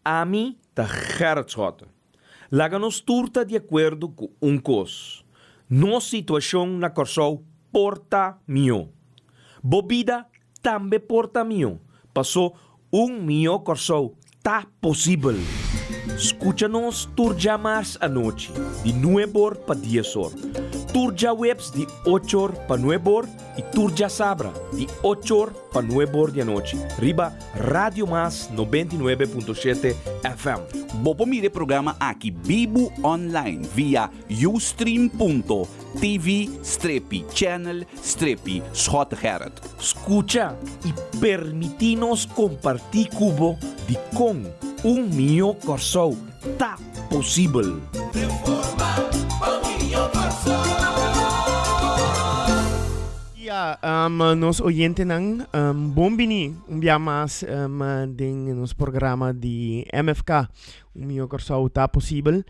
A mim, tá Gerard Schotten. Laga nos turta de acordo com coisa. Nossa situação na Corsol porta mio. Bobida também porta mio. Passou mio Corsol. Tá possível. Escucha-nos turja mais à noite, de 9 para 10 horas. Turja webs de 8 horas para 9 horas e turja sabra de 8 horas para 9 horas da noite. Riba Radio Mas 99.7 FM. Bopo mire programa aqui Bibo online via ustream.tv/channel/Schott Gerard. Escucha e permitinos compartir cubo de com mio Corsol. Tá possível. Nos oyente ng bombini dia mas ding nos programa de MFK mio Corsol tá possível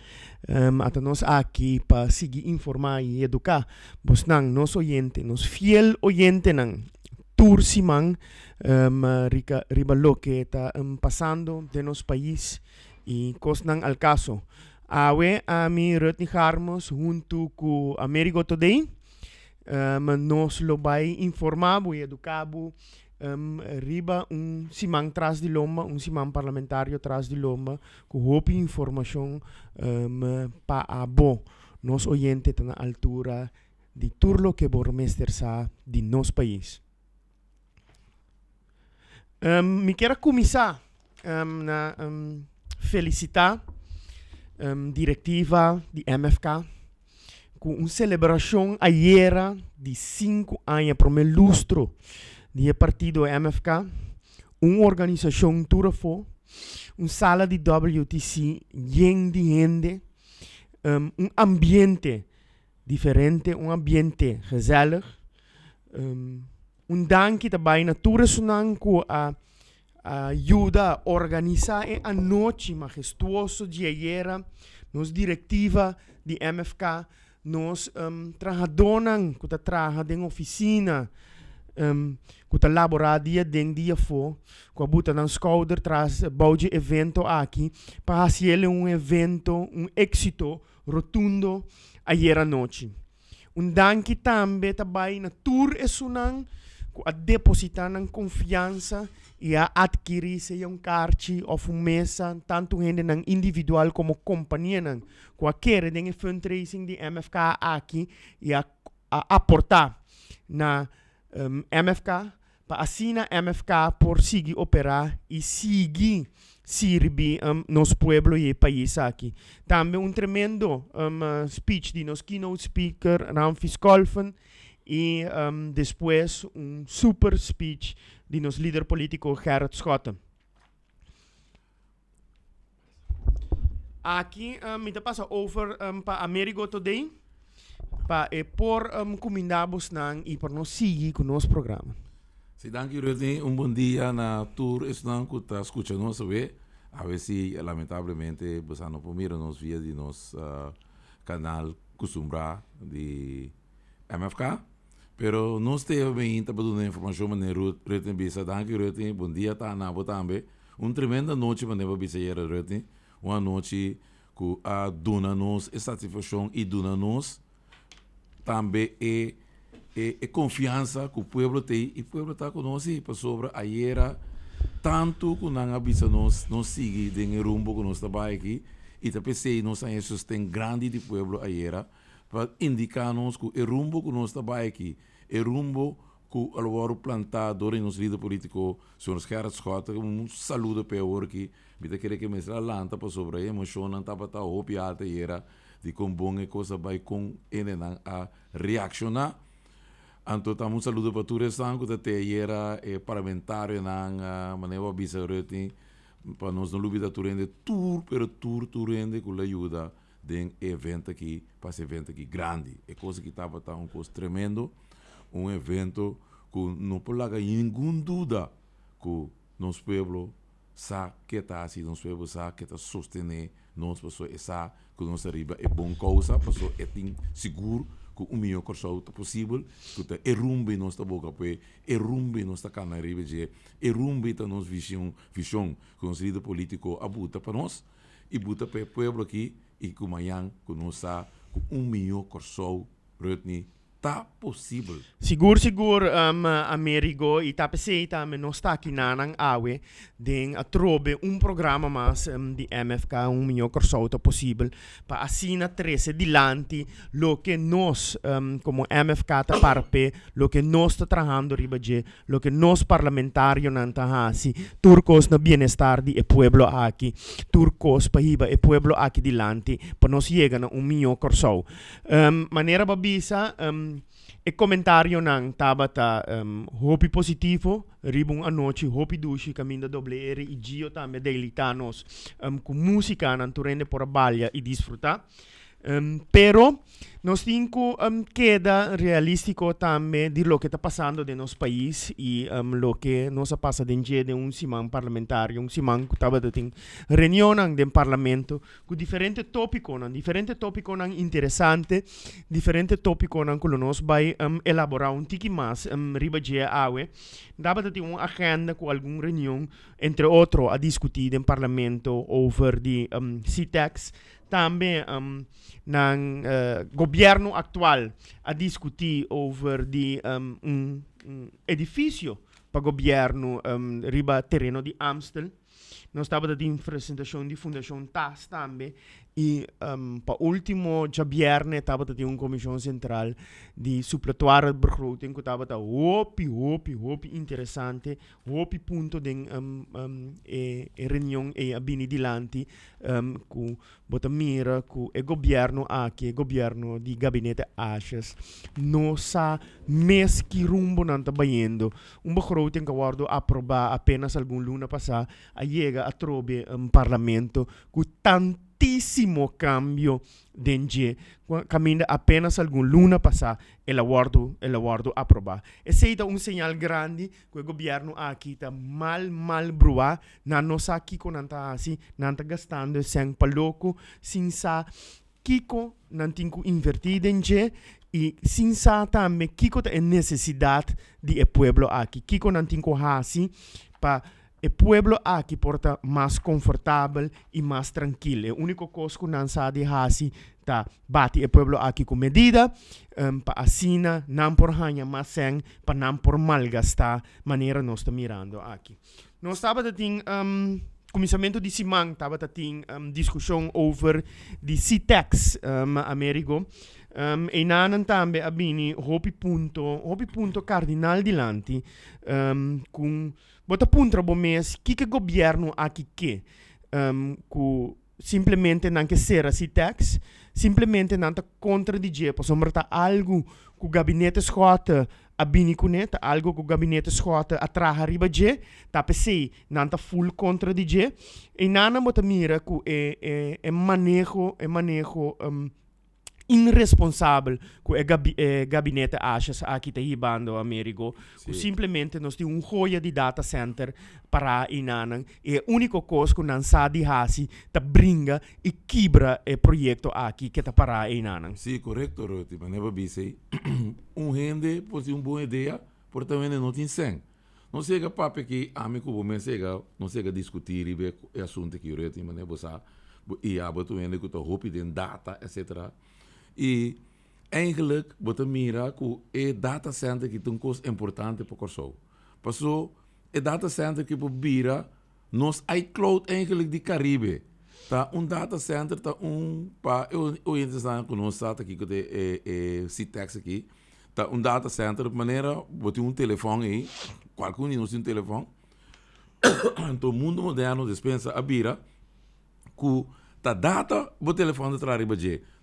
at nos aqui para seguir informar e educar bos nang nos oyente nos fiel oyente nang tour simang riba lo que está pasando de nos país e cos nang al caso awe ami Rutni Harmos junto com Amerigo Today nos lo vai informar e educar riba simang tras de lomba simang parlamentário tras de lomba com hope informação pa abo nos oyente na altura de turlo que bormester sa de nos país. Me quero começar na felicitar diretiva de MFK com uma celebração ayer de 5 anos para o lustro do partido MFK, uma organização turafo, uma sala de WTC llena de gente, ambiente diferente, ambiente gezellig, dank também na turasunan com a ajuda a organizar a noite majestuoso de ayer, nos diretiva de MFK, nos trabalhadores que trabalham em oficina, que trabalham dia fo, que botam na schouder traz boude evento aqui, para fazer evento, êxito rotundo ayer à noite. Dank também na tour e sunan, a depositar confiança e a adquirir carta ou mesa, tanto gente individual como companhia, que quer den fundraising de MFK aqui e a aportar na MFK, para assim a MFK por seguir operar e seguir servir nos pueblo e país aqui. Também tremendo speech de nos keynote speaker Ramfis Kolfen e depois super speech de nos líder político Gerard Schotten. Aqui me passa over para Amerigo Today para por combinarmos nang e para nos seguir com nosso programa. Sim, danke Rutni. Bom dia na tour estão que está escutando nós a ver se lamentavelmente você não pode nos via de nosso canal Cusumbra de MFK. Pero nós temos bem para dar informação na Rutni bisa. Danke Rutni. Bom dia tá na também. Tremenda noite para nós bisa era Rutni. Uma noite que a dona nos satisfação e dona nos também é confiança que o povo tem e o povo está conosco para sobre a era tanto que não avisa nos sigue de rumbo que nós trabalha aqui e também sei nós temos sustento grande de povo a era para indicar-nos que o rumbo que nós trabalha aqui é rumbo que o alvaro plantado em nos líder político Sr. Gerard Schotten saludo para o que me querer que me lanta para sobre a emoção não estava tão hope alta era de com bom e coisa vai com ele a reaccionar. Então, um saludo para todos que até era parlamentário na maneira bisa reti para nós não lubida turende tour turende com a ajuda de evento aqui para esse evento aqui grande é coisa que estava tão coisa tremendo evento que não pode lagar nenhuma dúvida que nosso povo sabe que está assim nosso povo sabe que está sostener nossa pessoa sabe que nossa riba é bom causa pessoa é seguro que milhão corsou tá possível, que tá errumbe nossa boca poe, errumbe nossa cana ribeje, errumbe tá nos visão que nos líder político abuta para nós e buta para povo aqui e que amanhã que nós sa que milhão corsou retni tá possível. Sigur, Amerigo, e tapeseita, me não está aqui nanang awe, den a trobe programa mas di MFK, milhão corsauta possível, para assina 13 dilanti, lo que nós, como MFK ta parpe, lo que nós está trabajando ribaje, lo que nós parlamentario nanta hasi, turcos na bienestar di e pueblo aqui, turcos pa hiba e pueblo aqui dilanti, para nós chega na milhão corsau. Maneira babisa, e comentário nang tabata hopi positivo ribung anoche hopi dushi caminda doble ere e gio também delitanos com música nan turende por balha e disfrutar pero nós temos queda realístico também de lo que está passando de nosso país e lo que nos passa dentro de simão parlamentar, simão que estava em reunião do parlamento com diferentes tópicos interessantes, diferentes tópicos que nós vai elaborar tiki mais riba de awe, dava ter uma agenda com alguma reunião, entre outros, a discutir no parlamento over de CITEX, também no governo atual a discutir over de edifício para governo riba terreno de Amstel. Nós estávamos em apresentação de Fundação TAS também e para último já viernes estava em uma comissão central de supletória de begroting que estava hopi interessante, hopi ponto de reunião e abini dilanti com botamira com o governo aqui, o governo de gabinete Ashes, nossa mês que rumbo não está bayendo, begroting que guardo aprovar apenas algum luna passar a chega a trobe parlamento com tantíssimo cambio dentro caminha apenas algum luna passar ela guardo aprovar. Esse é sinal grande que o governo aqui está mal brua na nossa aqui com nanta assim nanta gastando sem paloco sin sa kiko nantinko invertir dentro e sin sa também kiko é necessidade de o pueblo aqui kiko nantinko assim para o pueblo aqui porta mais confortável e mais tranquilo. O único coisa que não sabe assim tá bate o pueblo aqui com medida para assina não por hanha mas sem para não por malgastar maneira nós está mirando aqui. Nós estava tem começamento de semana estava tem discussão over de CITEX Amerigo. E nanan também abini hopi punto cardinal dilanti com bota puntra bom mês que governo aqui que simplesmente não quer ser a CITEX, simplesmente não está contradizer, por sombra algo que o gabinete escota abini cuneta, algo que o gabinete escota atraha riba je, tá pensei não está full contradizer e nana bota mira que é manejo irresponsável que o gabinete achas aqui está ribando Amerigo, que simplesmente nós temos joia de data center para inanan e a única coisa que não sabe hasi tá brinca e quebra o projeto aqui que está para inanan. Sim, correto, Roti, mas não bise. Gente pode uma boa ideia, por também não tem sem. Não chega papo que amigo bom chega, não chega discutir e ver o assunto que Roti, mas não você e a boto ainda que tá roupa de data, etc. E eigenlijk wat mira que é data center que tem um custo importante para o Corsou. Passou é data center que por bira nos iCloud eigenlijk de Caribe. Tá data center tá para eu interessante que nós está aqui que é CITEX aqui. Tá data center de maneira botar telefone aí, qualquer um tem telefone. Então o mundo moderno dispensa a bira que tá data o telefone de trás riba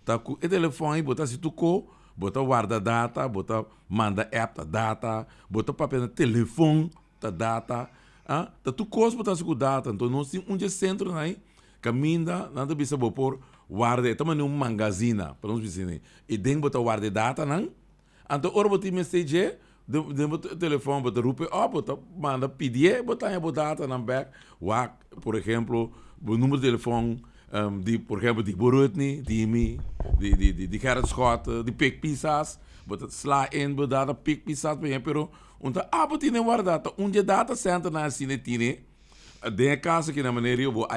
tá com o telefone, bota se tocou, bota guarda data, bota manda app da data, bota papel no telefone da data, tá tu coisa bota se com data, então nós temos dia centro aí, caminha, nada bisa por guarda, também um magazina, para nós dizer, e dentro bota guarda data não, então ora bota mensagem, de telefone bota rupe, bota manda pedir, bota aí bota data na back, por exemplo, o número de telefone por exemplo, die Borutni, die Gerrit Schotten, die pikpizzas, wat het sla in, dat pikpizzas, pero unta abotine guardata, unje data center na sinetine, de caso que na maneira bo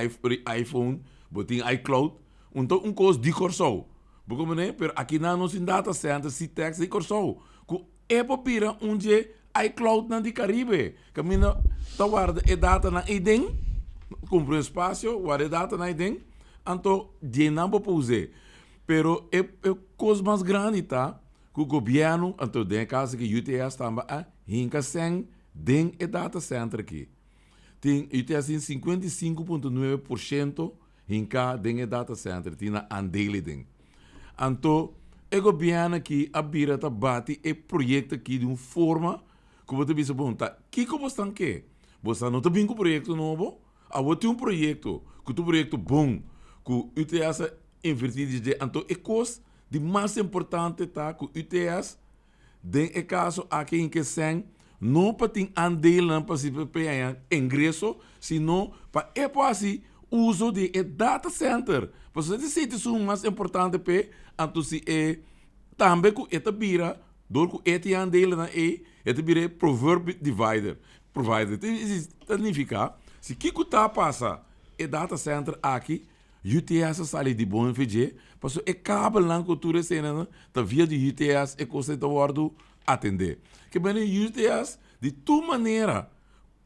iPhone, bo ting iCloud, unta cost di corso. Porque mané, pero aqui na nos in data center si text di corso. Ku pira unje iCloud na di Caribe. Camina ta guarda e data na idem, compra espaço, guarda data na idem. Anto, de não pode pero é coisa mais grande, tá? Que o governo, anto, tem caso que o UTS também, hinca sem, tem e data center aqui. Tem UTS em 55,9% hinca tem e data center, tem na andele tem. Anto, o governo aqui, a bira tá bate e projeto aqui de uma forma que você bisa perguntar, que como estão que? Você não tá bem com o projeto novo? Ah, você tem projeto, que o projeto bom, que o UTS invertido de então é coisa de mais importante tá que o UTS tem é caso aqui em que sem não para ter andel não para se pegar ingresso senão para é para assim uso de data center para você dizer isso o mais importante pe então se é também que é bira dor que é andel na é bira proverb divider provider isso significa se que tá passa é data center aqui UTS sali di bom fije, passo e kabel lang cultura cena, ta via de UTS e coisa da wardo atender. Que bem UTS de tu maneira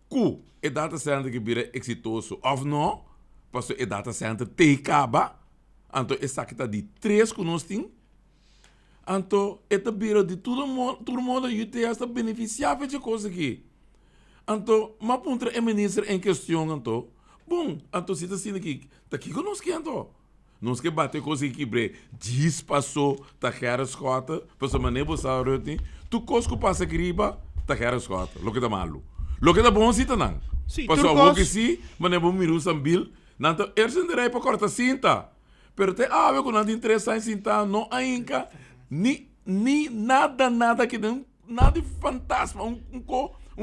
que e data center que vira exitoso ou não, passo e data center te caba, anto e sakita de 3 que nós tem, anto e ta vira de todo mundo UTS ta beneficiava de coisa aqui. Anto, ma puntra e ministro em questão anto. Bom, então se está assim aqui, tá aqui que nós queremos. Nós que bater coisa que bre, diz passou, tá quer escota, para maneira você sabe, tu cosco passa griba, tá quer escota, lo que tá malo. Lo que tá bom se tá não. Passou algo que sim, mas não miru sambil, não tá ercenderei para cortar cinta. Pero te ave com nada interessa em cinta, não ainda ni nada que não nada de fantasma,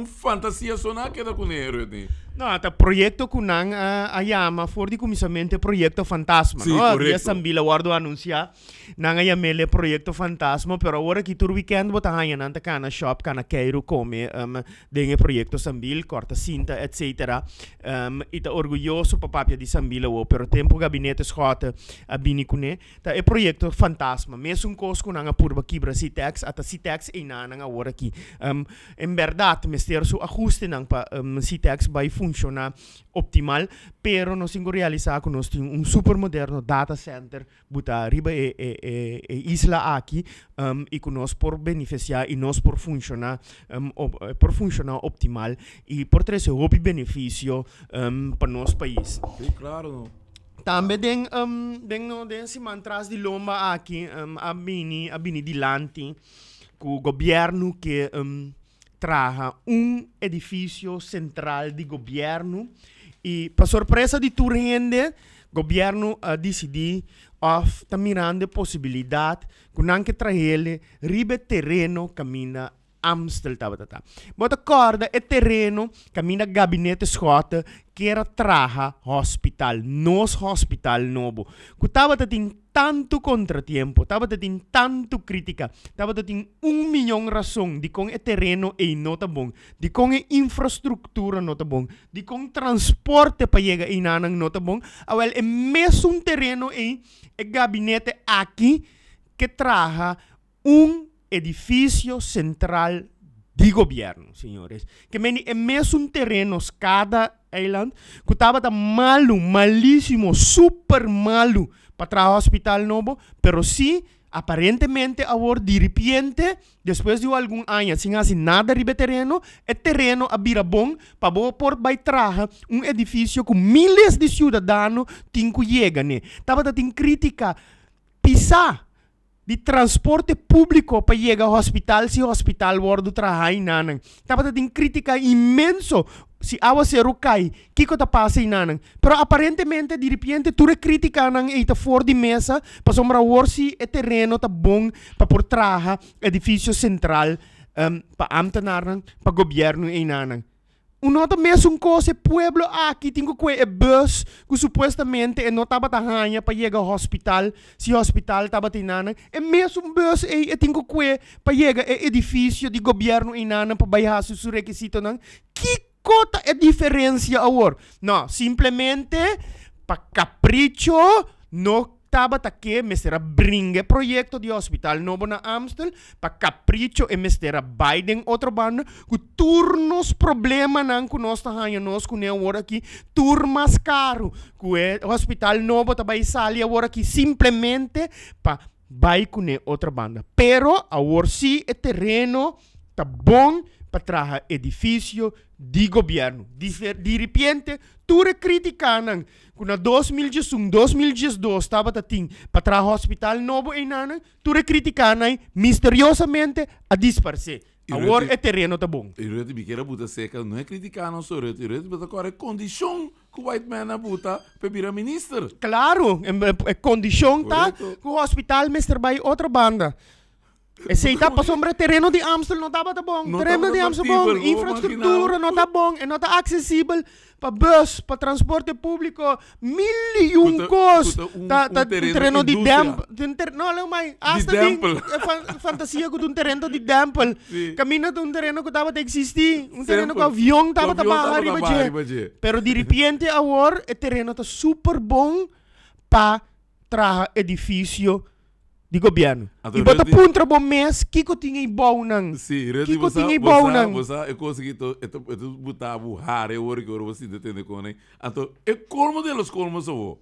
fantasia sonar que dá com ele. No, ata proyecto kunang ayama for di cominciamento proyecto fantasma, sì, no? Corretto. Dia sambila guardo anuncia nang ayamele proyecto fantasma, pero ora ki tur weekend bota hanya nanta kana shop kana keiru come denge proyecto sambil corta cinta etc. Ita orgulloso papapia di sambila wo, pero tempo gabinete schota abini kune ta e proyecto fantasma. Mesum kos kunang purba kibra Citex ata Citex ina nang ora ki en verdad mester su ajuste nang pa Citex by funciona optimal, pero nos ingo realizar con nos un super moderno data center buta riba e isla aqui e con nos por beneficiar e nos por funcionar optimal e por trazer hobby benefício para nosso país. Sim, claro. Também den si mantras di lomba aqui abini dilanti com o governo que traga edifício central de governo e para surpresa de toda gente, governo decidiu tá mirando a possibilidade que anche trazer ribe terreno caminha Amstel tá. Bota corda e terreno caminha gabinete escota que era traga hospital, nos hospital novo. Que tava tem tanto contratiempo, tava tem tanto crítica, tava tem 1 milhão razão de com e terreno e nota bom, de com e infraestrutura nota bom, de com transporte para chegar e nanang nota bom, awel é mesmo terreno e gabinete aqui que traga edifício central de governo, senhores. Que é mesmo terrenos cada island que estava malíssimo, super malo para trazer hospital novo, pero sim, aparentemente, agora de repente, depois de algum ano, sem assim nada de terreno, é terreno a vira bom para por vai trazer edifício com milhares de cidadãos tem que chegar, né? Tava tem crítica pisar de transporte público para chegar ao hospital, se o hospital wordo trabalhar nanang. Tava tem crítica imenso se awa zero cai, que tá passa nanang. Pero aparentemente de repente tudo crítica nang e tá fora de mesa, para sombra worsi e terreno tá bom para por trabalhar edifício central para ambtenaar para governo e nanang. nota mesmo coisa pueblo aqui tem que é bus que supostamente não estava tahanha para chegar ao hospital, se o hospital estava tinana, é mesmo bus é tem que para chegar ao edifício de governo inana para baixar seus requisitos não. Que cota é diferença agora? Não, simplesmente para capricho não estava que mestera bringe projeto de hospital novo na Amstel para capricho e mestera Biden outro banda que turnos problema não que nós tahanha nós com agora aqui tur mais caro que o hospital novo também sali agora aqui simplesmente para vai com outra banda pero agora sim o terreno tá bom para trazer edifício de governo. De repente, tudo criticando. Quando 2011, 2012 estava para trazer hospital novo em Nana, tudo criticando misteriosamente a disparar. Agora o terreno está bom. E eu te quero botar seca, não é criticar não só eu te botar agora condição que o white man botar para virar ministro. Claro, a condição tá que o hospital mestre vai outra banda. Esse está para sombra terreno de Amstel não estava bom. Terreno de Amstel bom, infraestrutura não está bom, não está acessível para bus, para transporte público, mil e coisas. Terreno de Dempel. Não, não mais. Hasta fantasia com terreno de Dempel. Caminha de terreno que estava a existir, terreno que o avião estava a barrar e pero de repente agora o terreno está super bom para trazer edifício de governo. E bota puntra bom mês, que tinha bom não. Sim, que tinha bom não. Eu consegui botar a burrar, eu que você entende com ele. Então, é colmo de los colmos o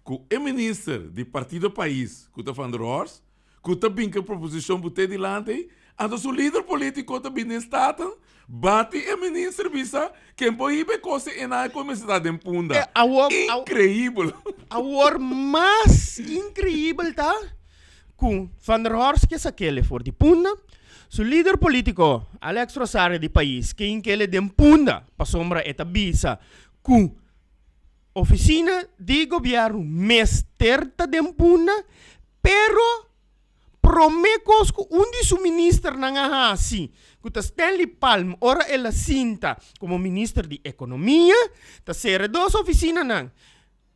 que o ministro do partido país, que está falando Ross, que está bem que a proposição botar dilante, então o líder político está bem no estado, bate o ministro bisa, quem pode ir coisa e na comunidade em punda. Incrível. A mais incrível tá? Com Van der Horst que aquele for de punda, su líder político Alex Rosario de país que ele de punda para sombra eta bisa com oficina de governo mesterta de punda, pero promecos que de su ministro não assim, que Stanley Palm ora ela cinta como ministro de economia, ta ser duas oficinas não,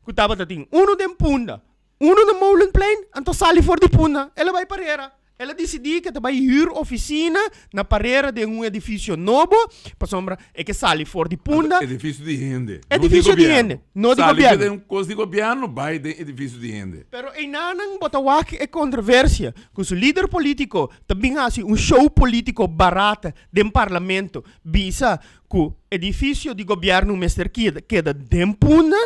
que tava tem de punda. Uno na Molen Plain, então sali for de puna, ela vai para ela decidiu que vai ir oficina na parede de edifício novo, para sombra é que sali for de puna. Edifício de rende. Edifício de rende, não de governo. Sali de coisa de governo, vai de edifício de rende. Pero em nanang botawak é controvérsia, que o líder político também faz show político barato de parlamento, bisa que edifício de governo mestre queda de puna,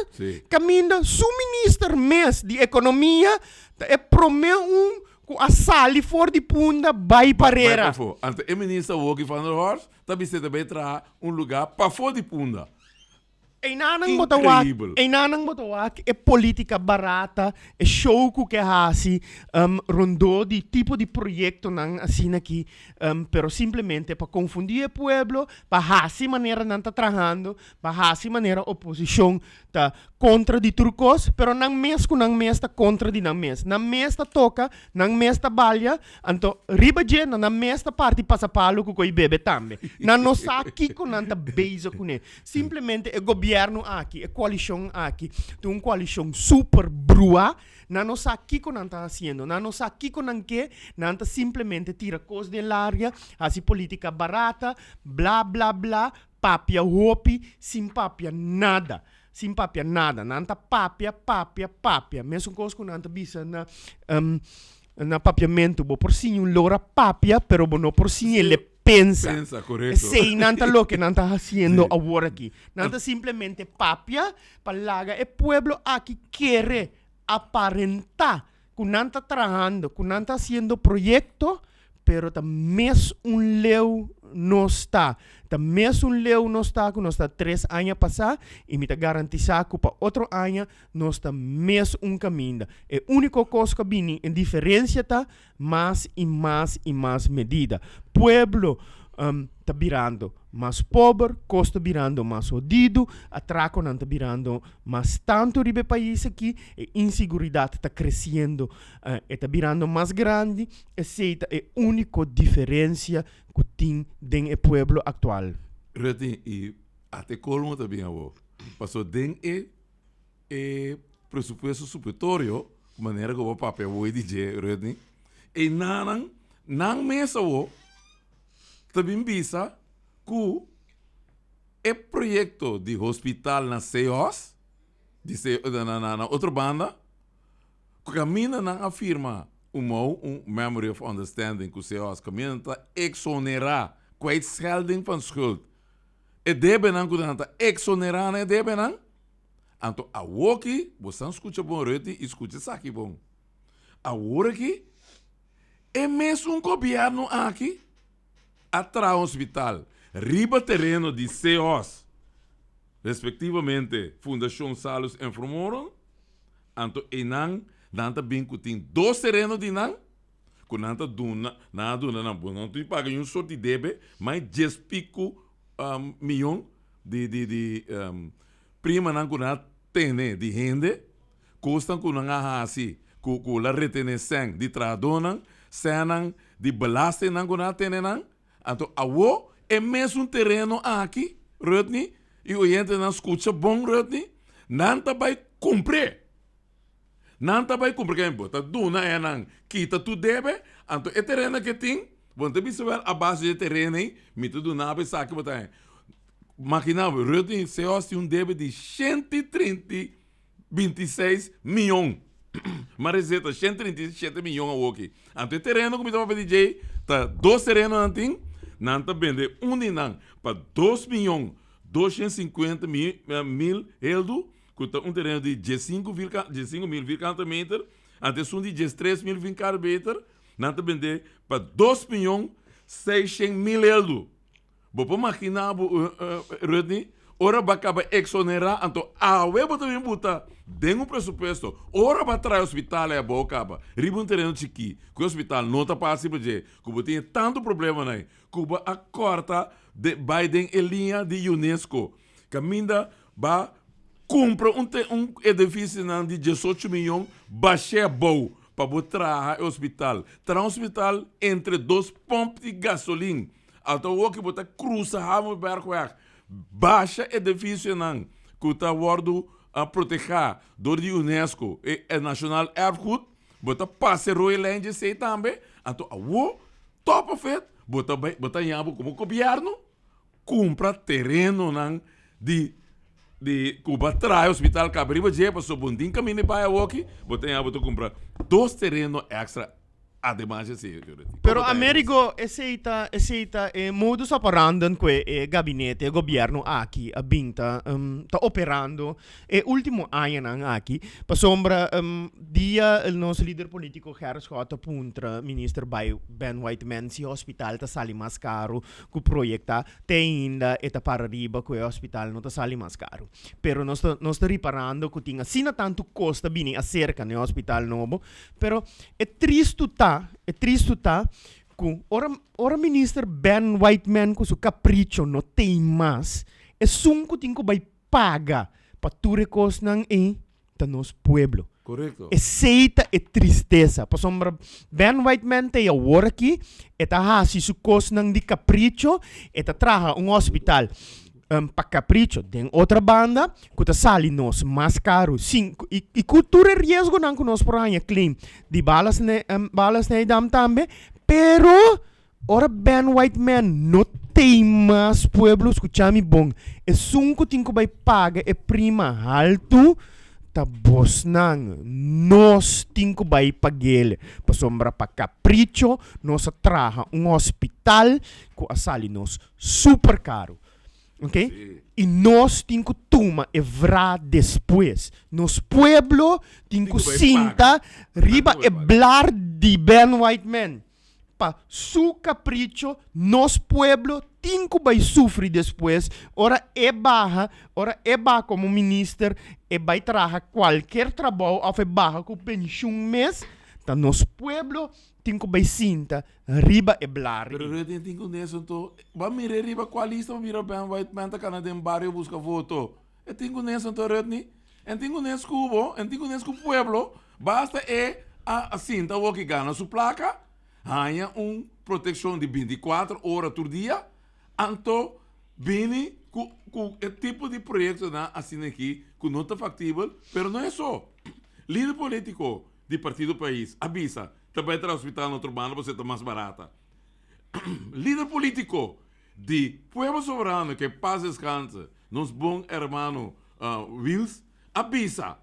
caminha su ministro mês de economia, é promete a sali for de punda vai parera. Então, o ministro Woki van der Horst também se deve trazer lugar para fora de punda. Em nanang botawak é política barata, é show que hasi rondou de tipo de projeto não assim aqui, pero simplesmente para confundir o pueblo, para hasi maneira não tá trabalhando, para hasi maneira oposição tá contra de turcos, pero não mes tá contra de não mes tá toca, não mes tá balha, então riba je não mes tá parte passa palo com coi bebe também, não sabe que com não tá beijo com ele, simplesmente é governo aqui, é coalição aqui, tem uma coalição super brua, não sabe que com não está fazendo, não sabe que com não quer, não tá simplesmente tira coisas de larga, assim política barata, blá blá blá, papia hopi, sem papia nada. Sem papia nada, não tá papia, mesmo coisa que não tá bisa na papiamento, bo por si lora papia, pero não por si ele pensa correto. Sei não tá lo que não tá haciendo agora aqui. Não tá simplesmente papia, palaga e pueblo aqui quer aparentar que não está trabalhando, que não está haciendo projeto, pero também leu não está. Também leu não está, que nós está 3 anos passar, e me está garantizar que para outro ano nós está mesmo caminho. É a única coisa que vem em diferença tá mais e mais medida. Pueblo está virando mais pobre, custo virando mais odido, atraco não está virando mais tanto ribe país aqui, e inseguridade está crescendo, está virando mais grande, essa é a única diferença que tem no pueblo atual. Reti, e Até colmo também, avô. Passou den presupuesto supletorio, maneira que o papel o DJ, Rodney. E não mesa o também visa que é projeto de hospital na CEOS, na outra banda, que caminha na afirma um Memory of Understanding que o CEOS caminha para exonerar kwijtschelding van schuld. E debe não que exonerar né debe não. Então, a woki, você não escuta bom rete, escuta isso aqui bom. A hora aqui, é mesmo governo aqui, atrás do hospital, riba terreno de CEOs, respectivamente, Fundação Salus informaram, então, e não, nanta bem que tem 2 terrenos de não, que nanta duna, não tem paga um sorte de debe, mas 10 pico milhão de prima não que não tem de rende, custam que não há assim, que la retenção de tradona, senang de belasting não que não tem não, então awo é mesmo terreno aqui, Rodney, e o gente não escuta bom, Rodney, não tá vai cumprir. Não tá vai cumprir, quem bota duna é não, quita tu debe, então é terreno que tem, bom, também se vai a base de terreno aí, me tudo na base aqui botar. Maquinava, Rodney, se tem débito de 126 milhões. Mas receita 137 milhões aqui. Então, terreno, como estava para DJ, tá 2 terrenos antes, não tá vender de não, para 2 milhões 250 mil euros, que tá terreno de 15 mil metros, antes de 13 mil metros, não tá vender para 2 milhões 600 mil euros. Vou imaginar, Rodney, ora vai acabar exonerar, então, eu também botar dentro do pressuposto, ora vai trazer o hospital e a boca, riba terreno chiqui, que o hospital não está passível de, que tem tanto problema, né? Que a corta de Biden em linha de Unesco, que ainda vai comprar um edifício de 18 milhões, baixar bom, para botar o hospital. Terá um hospital entre 2 pompos de gasolina. Então, o que você cruza a bergweg, baixa edifício não, que está guardo a proteger do Unesco e National Erfgoed, você passa o Royland de sei também. Então, o top feito, você yabo como governo, compra terreno não de Cuba traz hospital Cabriba de para subundir caminho para o aqui, você yabo comprar 2 terrenos extra. Además, sim, Pero Amerigo aceita modus operandi que gabinete e governo aqui a binta tá operando e último ano aqui para sombra dia o nosso líder político Gerard Scott apunta ministro Ben Whiteman si hospital tá sali mais caro que proyecta tem ainda eta para riba que o hospital não tá sali mais caro pero nós tá reparando que tinha sina tanto costa bini acerca no hospital novo pero é triste que ora minister Ben Whiteman com seu capricho não tem mais é sunco tem que vai paga para tu recos nang ta nos pueblo. Correcto. Aceita e tristeza. Por sombra Ben Whiteman te agora aqui eta hasi su cos nang di capricho eta traga um hospital para capricho. Tem outra banda que tá sali nos mais caro. Sim, e cultura risco não que nós por aí claim de balas ne dam também, pero ora Ben Whiteman não tem mais pueblo escuchami bom. É sunco tinko vai paga é prima alto ta bos nang nós tinko vai pagar para sombra para capricho nós traga um hospital que a sali nos super caro. Ok? Sí. E nós temos que tomar e vrá depois. Nos pueblo temos que sinta riba e blar de Ben Whiteman. Pa su capricho, nos pueblo temos que sofrer depois. Ora é barra como ministro e vai trazer qualquer trabalho ou barra com pensão mês. Tá nos pueblo tinha que sinta riba e blar. Pero eu tenho que nessa então, vai mirar riba qualista, vai mirar Ben Whiteman, tá cana dem barrio busca voto. Eu tenho nessa então redni, eu tenho nessa cubo, eu tenho nessa pueblo, basta a cinta o que ganha sua placa, ganha proteção de 24 horas por dia, então Bem, com o tipo de projeto assim aqui, que não está factível, mas não é só. Líder político de partido país, avisa, também para o hospital no urbano você está mais barata. Líder político de Pueblo Soberano, que paz descansa, nos bom hermano Wills, avisa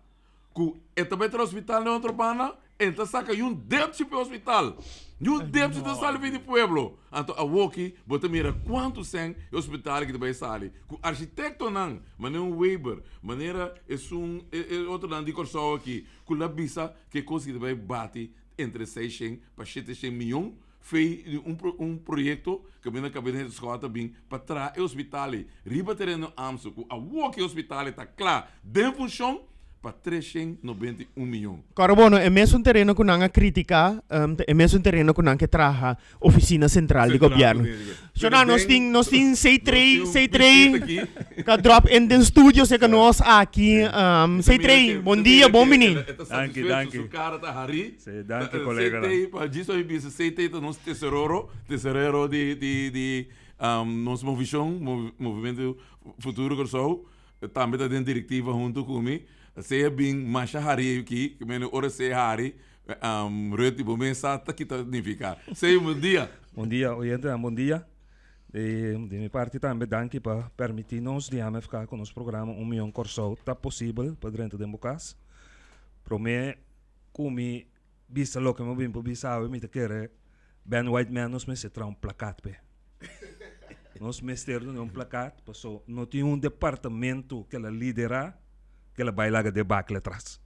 que também para o hospital no urbano, então saca um débito para o hospital. Um débito da saúde de pueblo. Então, a Woki, você mira quantos tem hospital que também sai. O arquiteto não, maneira um Weber, maneira outro não de corso aqui, com a bisa que consegue também bate entre 600 para 700 milhões, fez um projeto que vem na cabeça de escola também para trazer o hospital. Riba terreno Amso, a Woki hospital está claro, dentro função, para 391 milhões. Carabono, é mesmo um terreno que não há crítica, é mesmo um terreno que não que traga oficina central de governo. So nós temos C3, que drop in den studio, se que nós aqui, C3, bom dia, bom menino. Danke. O cara está Harry. Danke, colega. Para disso aí, C3 é nosso tesouro de nosso movimento futuro Corsou, também está dentro diretiva junto comigo. Saya bing masha hari aqui, que menos hora saya hari, rete bom mensagem tá aqui significa. Sei bom dia. Bom dia, oyente, bom dia. De minha parte também danke para permitir-nos de ficar com o nosso programa Milhão Corsou, tá possível para dentro de Bocas. Para mim, como bisa lo que eu vim para bisa, eu me quero Ben White Man nos me se tra placat pe. Nós me ter um placat, passou, não tinha um departamento que ela lidera, que ela vai lá de debacle atrás.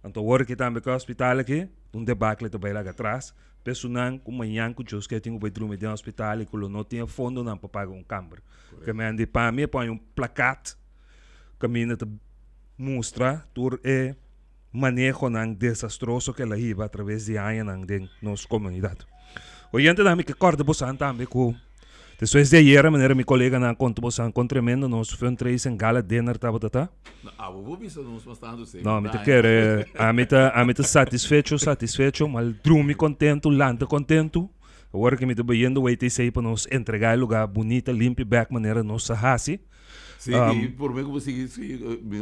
Então, agora que também que o hospital aqui, um debacle de vai lá atrás, pessoal com manhã com os que tinham que ir no hospital e que não tinha fundo não para pagar um câmara. Que me ande para mim põe um placat que me te mostra tur é manejo não desastroso que ela iba através de anos de nossa comunidade. Hoje também que corda bosan também com depois de ayer, maneira meu colega na conta bosan com tremendo nós foi um três em gala dinner tava tá. Vou ver se nós bastante sei. Não, me te quer a me te satisfecho, mal drumi contento, lanta contento. Agora que me te vendo o ETC para nos entregar lugar bonito, limpo, back maneira nos sahasi. Sim, e por mim como se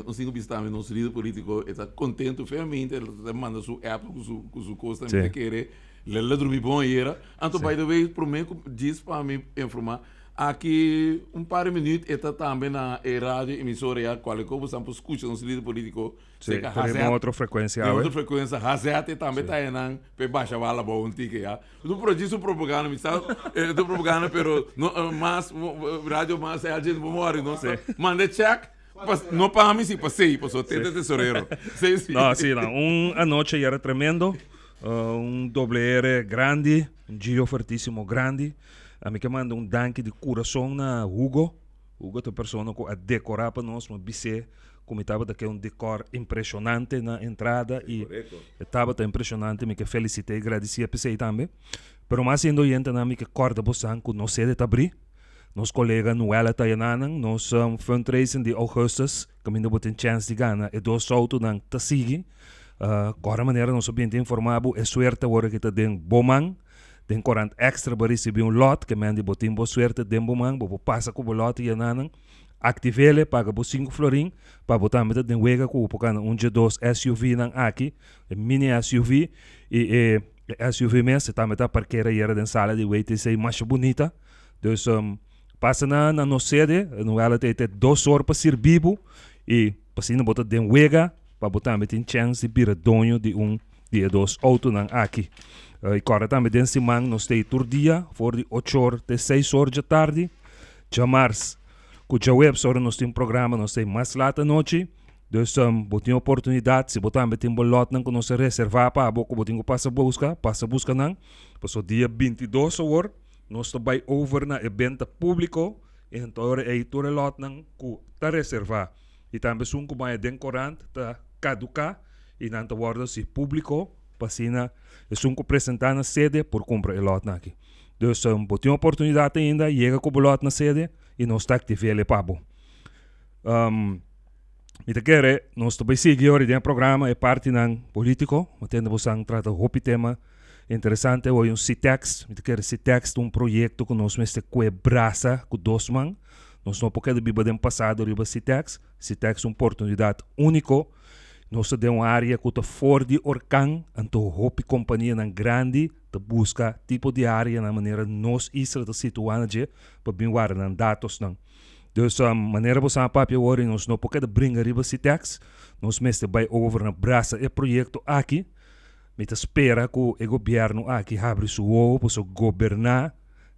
consigo visitar o nosso líder político está contente, fermamente, ele manda sua app com sua coisa também querer. Ele dormir bom era. Então, by the way, por mim, diz para mim informar, aqui par de minutos, está também na rádio, emissora, qual é que você escuta no líder político. Sim, tem outra frequência. Outra frequência, Hazete também está aí, para baixar a bala, bom, tica. Não produz propaganda, estou propaganda, mas, rádio, mas, a gente não morre, não sei. Manda check. Não para mim, sim, passei, passou, tenta tesoureiro. Não, sim, a noite era tremendo. Doble R grande, Gio fortíssimo grande. A mim que manda danke de coração na Hugo. Hugo é a pessoa que a decorar para nós, mas bise, como estava daquele decor impressionante na entrada e estava impressionante, me que felicitei, agradeci a PC também. Pero mais sendo gente na mim que corda bosan com nós sede abrir. Nos colega Noela Tayananang, nos fundraising de Augustus, que ainda botem chance de ganhar, e dois autos nang tasigi. Qual maneira nós sabemos informado é suerte agora que está dentro bomang, tem 40 extra para receber lot que mande botim boa suerte dentro bomang, bo passa com o lot e ananang, activele paga por 5 florin, para botar metade dentro wega com o pocana G2 SUV nang aqui, mini SUV e SUV mesmo, está metade parqueira e era dentro sala de wait e mais bonita, então passa na nossa sede, no ela tem 2 horas para ser vivo e passando botar dentro wega para botar metin chance de vir dono de de 2 autos aqui. E agora também dentro semana nós temos todo dia, for de 8 horas até 6 horas da tarde. Chamar-se com a web, nós temos programa, nós temos mais lá da noite. Então, botem oportunidade, se botar metin bolot não que nós reservar para a boca, botem passa busca não. Passou dia 22 horas, nós estamos over na evento público, e então é todo lot não que está reservar. E também são como é decorante, está caducar e não está se público, passina, é são que apresentar na sede por comprar o lot aqui. Então, botem oportunidade ainda, chega com o lot na sede e nós está ativando o pabo. E te quero, nós também seguimos o programa, é parte do político, mas temos que tratar de tema interessante, hoje CITEX, me te quero CITEX, projeto que nós mesmo quebrasa com 2 man. Nós não podemos viver do passado riba Citex. Citex é uma oportunidade única. Nós temos uma área que está fora de Orcan, então hope companhia na grande te busca tipo de área na maneira nós Israel te situando para bem guardar dados não. Dus a maneira você a papel hoje nós não podemos brincar riba Citex. Nós mesmo vai over na brasa e projeto aqui. Met espera que o governo aqui abra seu olho para governar,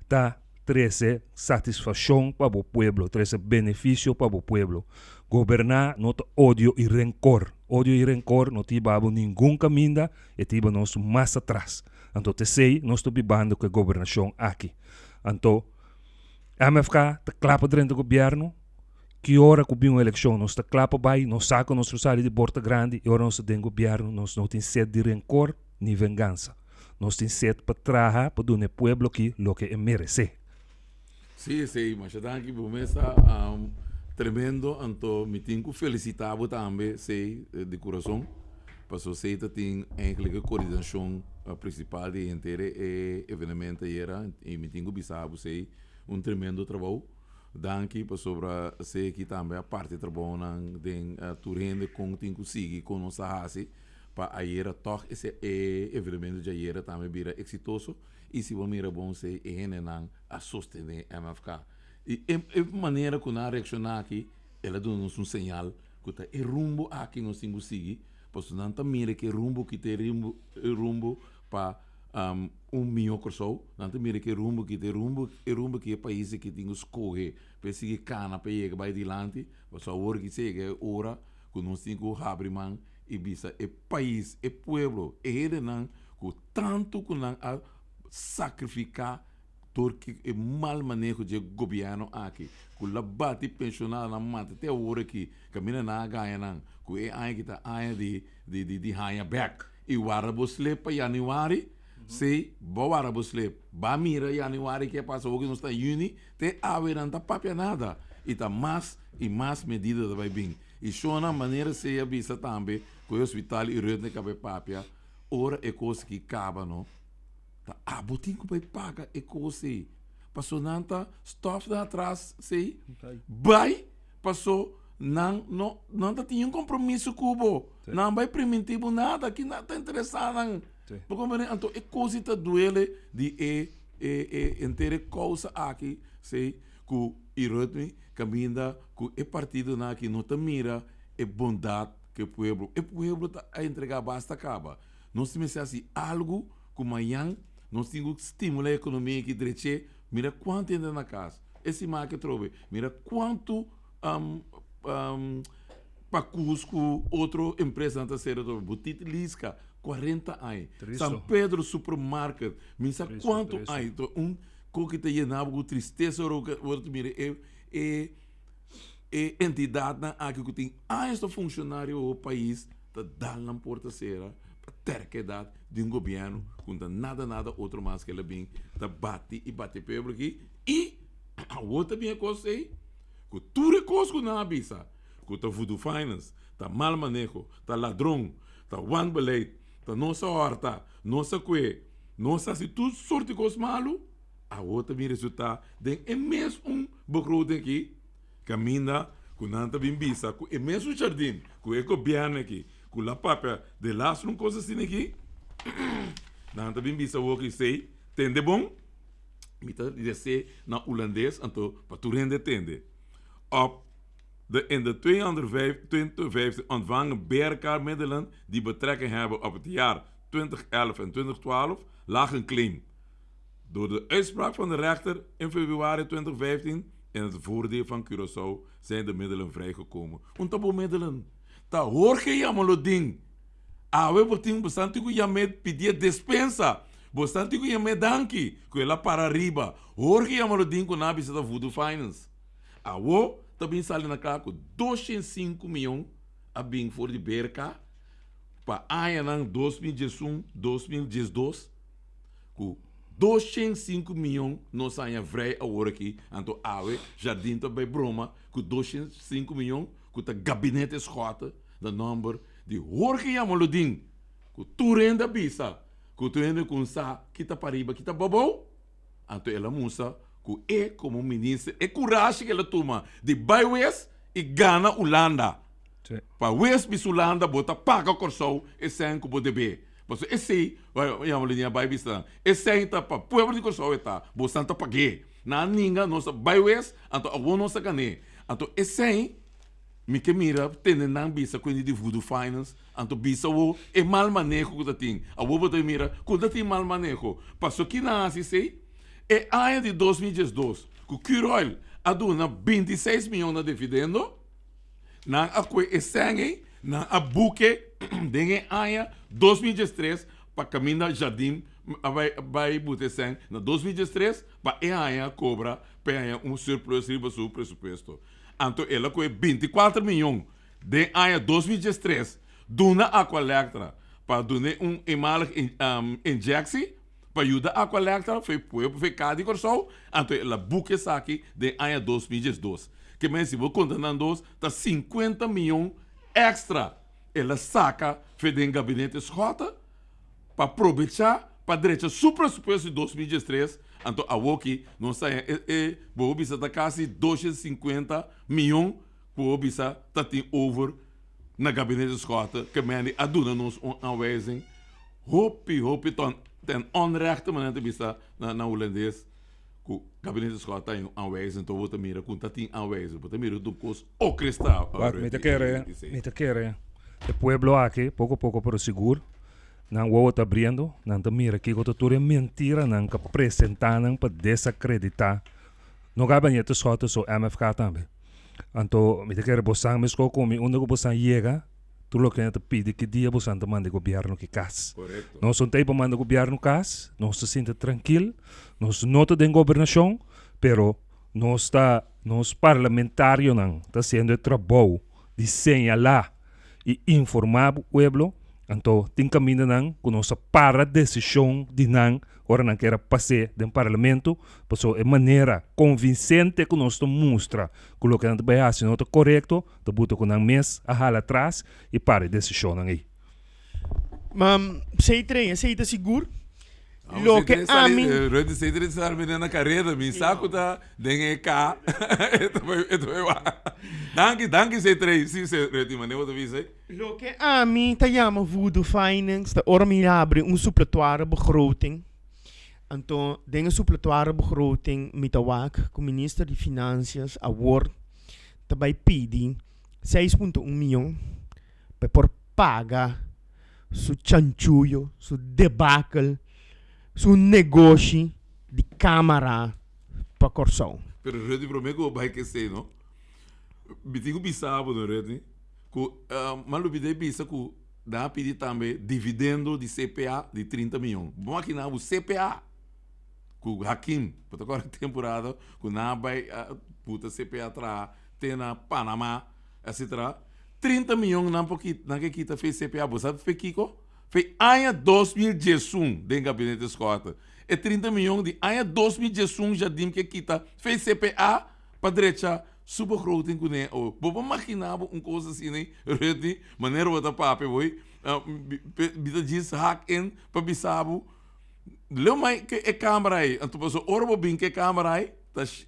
tá? Trazer satisfação para o povo, trazer benefício para o povo. Governar não tem ódio e rancor. Ódio e rancor não tem nenhum caminho e tem nós mais atrás. Então, te sei, nós estamos vivendo com a governação aqui. Então, a MFK te clapa dentro do governo, que hora que uma eleição, nós te clapa bem, nós saca nosso salário de porta grande, e hora nós temos governo, nós não temos sede de rancor nem vingança. Nós temos sede para trabalhar para dar ao povo que o que merece. Sim, sim, mas já que começa tremendo, então me tenho que felicitar também, sei, de coração, para você tem eigenlijk a coordenação principal de inteiro evenemento e me tenho que bisar você tremendo trabalho. Danke para sobre você que também a parte de trabalho den turende com tem que seguir com nossa raça para a toch esse evenemento de ayer também vira exitoso e se vamos bom se não a sostener MFK e maneira que na reaccionar aqui ela dá-nos sinal que tá rumbo aqui nós temos que seguir porque não tá mira que rumbo que tem rumbo para milhão de pessoas, não tem que rumbo que tem rumbo que é país que tem que escolher para seguir cana para ir para adiante, mas a hora que chega hora que nós temos que abrir mão e bisa é país, é povo, é ele não que tanto que não a sacrificar porque é mal manejo de governo aqui, que lá bate pensionado na mata até a hora que caminha na ganha não, que é aí que tá aí de ganha back e o arabo sleep para januário sei, boa hora você vai mirar januário que passa hoje não está juni, te haver não tá papia nada e tá mais e mais medidas vai vir e só na maneira se avisa também que o hospital e rede que vai papia ora é coisa que acaba não tá botinho que vai pagar é coisa passou não tá stuff da atrás sei vai passou não tá tinha compromisso cubo não vai primitivo nada que não tá interessado porque então é coisa que duele de inteira causa aqui sei que o ritmo caminha que é partido na que não te mira é bondade que o povo tá a entregar basta acaba nós temos assim algo que amanhã nós temos que estimular a economia que direito mira quanto ainda na casa esse marca trove mira quanto para Cusco outra empresa na ser do Boutique Lisca 40 anos. São Pedro Supermarket, me sabe quanto anos? Que te llenava com tristeza ou entidade na aqui que tem este funcionário o país tá dando na porta-feira para ter que dar de governo com nada outro mais que ele bem tá bate pebro aqui e a outra bem coisa aí que tudo é coisa que não avisa que tá voodoo finance tá mal manejo tá ladrão tá one beleid tá nossa horta, nossa coe, nossa se tudo sorte de coisas malo, a outra me resulta de é mesmo begroting aqui, caminha com nanta bimbisa, com é mesmo jardim, com é governo aqui, com la papel de las não coisa assim aqui, nanta bimbisa o que sei, tende bom, me tá dizer na holandês, então para tu rende tende, in de 215 ontvangen BRK-middelen die betrekking hebben op het jaar 2011 en 2012 lag een claim. Door de uitspraak van de rechter in februari 2015 in het voordeel van Curaçao zijn de middelen vrijgekomen. Ontabo middelen. Ta hoor je jammer ding. We botin bastante que jammer pedir dispensa. Bastante que jammer danki. Que ela para riba. Hoor je jammer ding com nabi da Voodoo Finance. Também sale na cá com 205 milhões a bem for de BRK para ano 2011, 2012 com 205 milhões nós saímos vrij agora aqui então jardim também broma com 205 milhões com o gabinete escota da número de Jorge Yamaludin com tu renda bisa com tu renda com sa kita pariba kita babou então ela musa que como ministro, coragem que ela toma de vai West e gana Holanda. Sim. Para West bis Holanda, bota paga corso e sem que pode ver. Mas esse, vai uma linha vai bistar. Esse está para povo de corso está, bostante pague. Na ninguém nossa vai West, então a nossa ganhe. Então esse me que mira tendo não bisa com de voodoo finance, então bisa o é mal manejo que tem. A o botar mira, quando tem mal manejo, passou que na sei é ano de 2012, que o Curol aduna 26 milhões de dividendo, na a que é sangue, na a buque, dengue ano 2013 para caminhar jardim vai botar sangue na 2013 para é ano cobra para surplus riba do presupuesto. Então, ela com 24 milhões de ano 2013, dona a colecta para donar email injeção para ajudar a colecta, foi povo, foi cada corso, então ela buque isso aqui de ano 2012. Que men se vou contando tá 50 milhões extra. Ela saca, fez em gabinete escota, para aproveitar, para direita super presupuesto de 2013. Então, a Woki não sai, vou bisa tá quase 250 milhões, vou bisa tá tem over na gabinete escota, que men aduna nos aanwijzing. Hopi, ten onrechte maneira de bisa na holandês. O gabinete escota tem aanwijzing, então vou te mira, com tá tem aanwijzing, vou te mira do curso o cristal. Me te quer, o pueblo aqui, pouco a pouco por seguro. Não o está abrindo, não te mira que o tudo é mentira, não que apresentar, não para desacreditar. Não gabinete escota só MFK também. Então, me te quer bosan, me escolho como onde o bosan chega, tu lo que te pede que dia bosan te manda o governo que cas. Correto. Nós não tem para mandar o governo cas, nós se sente tranquilo, nós não tem governação, pero nós parlamentário não está sendo trabalho de señalar e informar o pueblo. Então, tem caminho não, com nossa para decisão de não, ora não quer passar do parlamento, passou de maneira convincente que nós mostra que o que não vai fazer não é correto, de botar com um mês a hala atrás e para a decisão aí. Mas, sei tá seguro? Lo que a mim... Rode sei de estar na carreira, me saco da dengue cá. Danke sei três, sim, Rode, mas não vou dizer. Lo que a mim tá chama voodoo finance, tá ora me abre suppletoire begroting. Então, dengue suppletoire begroting met de WAC, com o ministro de Finanças, a Word, tá vai pedir 6,1 milhões para por pagar su chanchullo, su debacle, su negócio de câmara para corção. Pero Rode prometo vai que sei, não? Bitinho bisabo, não Rode? Mas o bidei bisa que dá pedir também dividendo de CPA de 30 milhões. Bom aqui não, o CPA que o Hakim, para agora temporada, que não vai puta CPA atrás, tem na Panamá, etc. 30 milhões não porque não que kita fez CPA, você sabe fez Kiko? Fez ano 2011 dentro do gabinete escota. E 30 milhões de ano 2011 já dim que kita fez CPA para direita super groting com né. Ou vou imaginar coisa assim, né? Rede, maneira outra papo, boy. Bita diz hack in para bisabo. Leu mais que é câmera aí. Então passou hora vou bem que é câmera aí.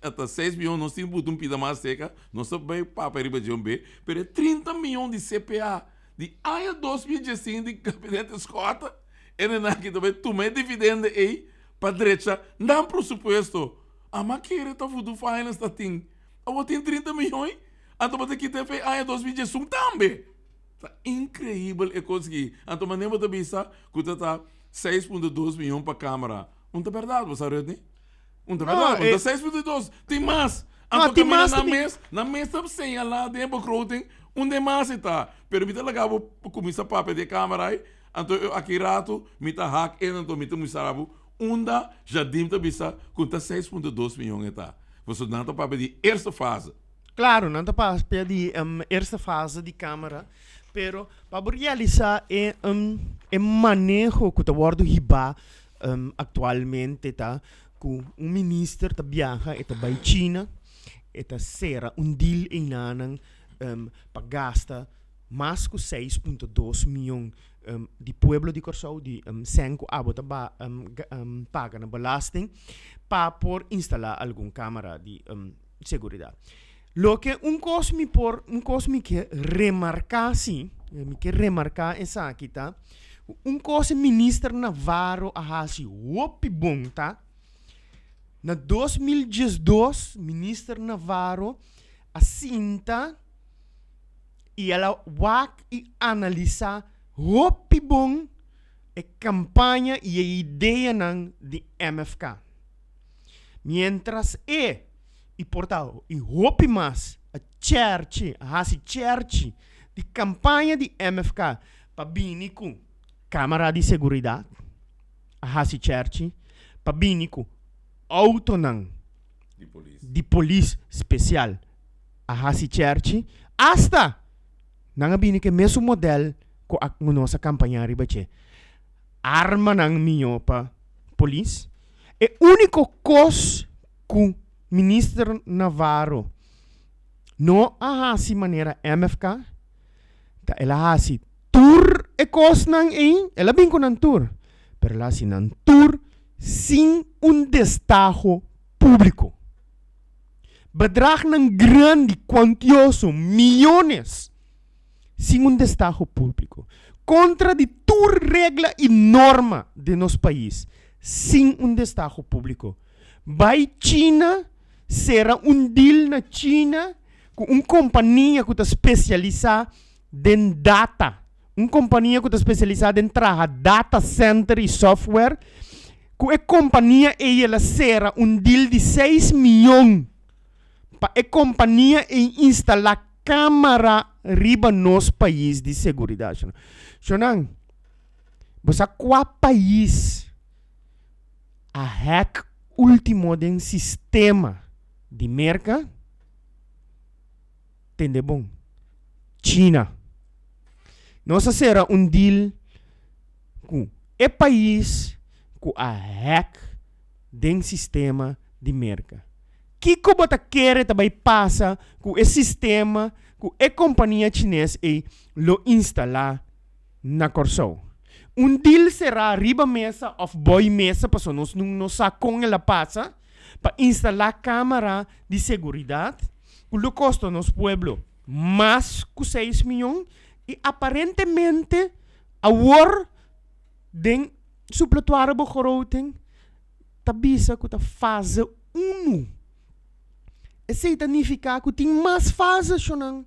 Até 6 milhões nós temos um pida mais seca. Nós só vai papo riba de B. Pero 30 milhões de CPA de ano 2015 de gabinete escota. E não é que também tomei dividendo aí para direita. Não presupuesto. A maqueira tá voodoo finance tá tem. Eu tenho 30 milhões. Então você que tem feito ano 2015 também. Tá incrível é conseguir. Então mas nem vou te pensar que tá 6,2 milhões para a câmara. Não é verdade, você sabe, né? Não é verdade, não é 6,2. Tem mais. Então, tem mais na mesa sem lá dentro do croting, onde mais está. Pero me lá vou começar a papel de câmara aí. Então, aqui rato, me tá hack, então me tá musarabu, onde já dimta bisa, com 6,2 milhões está. Você não está para de eerste fase. Claro, não está para de eerste fase de câmara. Pero para realizar manejo que está word hiba atualmente tá com ministro tá viaja e tá vai China e tá será deal em nanang para gastar mais que 6,2 milhões di pueblo de Corsou, di senko abota paga na belasting para por instalar algum câmara de seguridade. Lo que un cos mi que remarcar sim, mi que remarcar essa aqui tá, un cos ministro Navarro ahasi wopi bom tá. Na 2012, ministro Navarro assinta e ela wak e analisa wopi bom a campanha e a ideia de MFK. Mientras e portanto, e hope mais a church, de campanha de MFK para vir com câmara de segurança, a hasi church, para vir com auto de polícia especial, a hasi church, hasta nang vir que mesmo modelo com a nossa campanha ribache, arma nang minho para polícia, é único coisa com ministro Navarro não há maneira MFK da ela há tour e cos nang ela bem com nan tour pero ela há nan tour sem destajo público bedrag nang grande quantioso millones sem destajo público contra de tour regla e norma de nosso país sem destajo público vai China será deal na China com uma companhia que está especializada em data. Uma companhia que está especializada em trabalhar data center e software. Com a companhia ela será deal de 6 milhões para a companhia instalar câmara riba nos país de segurança. Xonang, você qual país a hack último de sistema de merca tende bom China nossa será deal com o país com a hack de sistema de merca que como tá querer também passa com esse sistema com a companhia chinesa e lo instalar na Corsou. Deal será riba mesa of boy mesa para nós não sacam ela passa para instalar câmara de segurança, o custo nos pueblo mais que 6 milhões e aparentemente a war den suplatuário bocoroten tabisa que ta fase 1. Isso significa que tem mais fase chonang,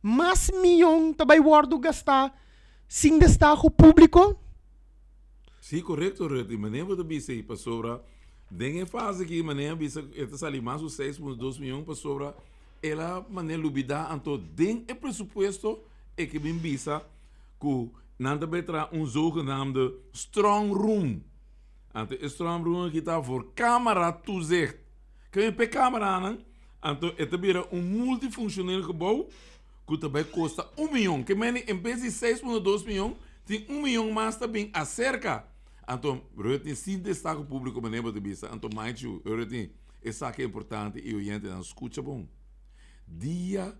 mais milhão também guardo gastar sem destaque público. Sim, correto, Reti. Maneira de bisa para sobra. Dengue fase que maneira bisa esta sali mais os 6,2 milhões para sobra. Ela maneira lubida anto den é pressuposto é que bem bisa que nada betra jogo namado strong room. Anto strong room que tá voor câmara toezicht. Que je per câmera aan, anto het bira multifunctioneel gebouw. Que também custa 1 milhão. Que meni em vez de 6,2 milhões, tem 1 milhão mais também acerca. Então, eu tenho sim destaque público para lembrar de bisa. Então, mais eu tenho essa que é importante e o gente não escuta bom. Dia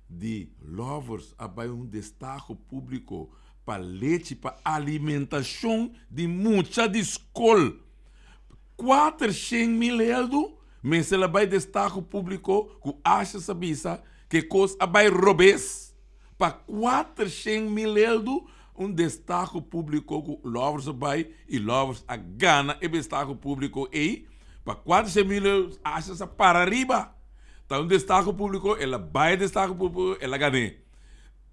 de lovers abai destaque público para leite, para alimentação de muita de escola. 400 mil euros, mas ela vai destaque público que acha essa bisa que coisa abai robês para 400 mil euros destaque público que lovers abai e lovers a gana e destaque público e para 400 mil euros acha essa para arriba tá destaque público ela vai destaque público ela gana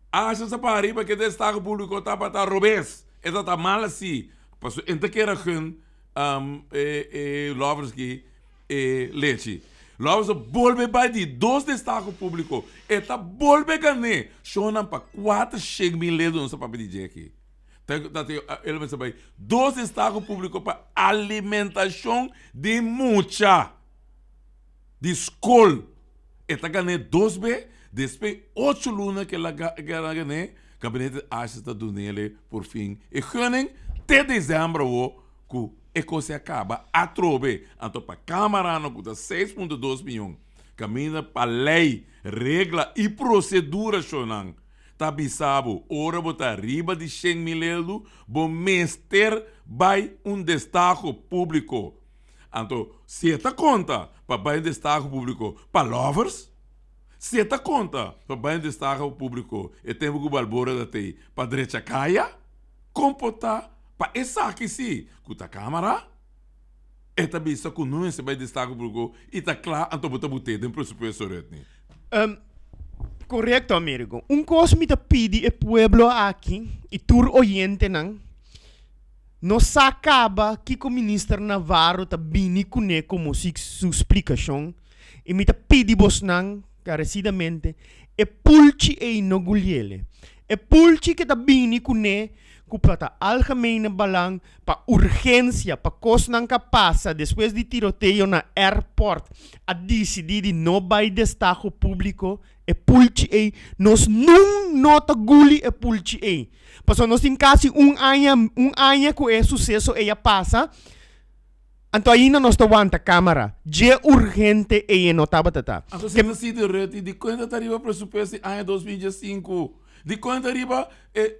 acha essa para arriba que destaque público tá para robês essa tá mal assim passo então que era lovers que leite Lovers volve bij die 2 destaque público. Eta volve ganhar. Shonam para 400 mil euros no papel de aqui. Ele vai saber 2 destaque público para alimentação de muita. De escola. Eta ganhar 2 b. Depois 8 lunas que ela ganhar. Gabinete acha está do nele por fim. E ganham até dezembro que e coisa acaba a trobe. Então, para a Câmara, não custa 6,2 milhões. Caminha para lei, regra e procedura, Xonang. Tabisabo, ora bota riba de 100 mil bo mester by destaque público. Então, se ta conta para destaque público para lovers, se ta conta para destaque público e tempo que o balbora da tei para direita caia, comporta para essa aqui sim, com a câmara, e também só com não se vai destaque público e tá claro, então bota botei dentro do pressuposto retni. Correcto, amigo. Coisa me pede o pueblo aqui e tur oyente não. Não se acaba que o ministro Navarro tá bini cune como sua explicação e me pede vos não, carecidamente, e pulci e inogulhele. E pulci que tá bini cune para algemene belang, para urgência, para coisa não passa depois de tiroteio na airport, a decidir de não vai destaque público e pulci e nós não nota guli e pulci e. Porque nós temos quase ano que é sucesso e passa, então ainda nós estamos a câmara, é urgente e não estava tata. Então se você de quando arriba pressuposto ano 2005, de quando arriba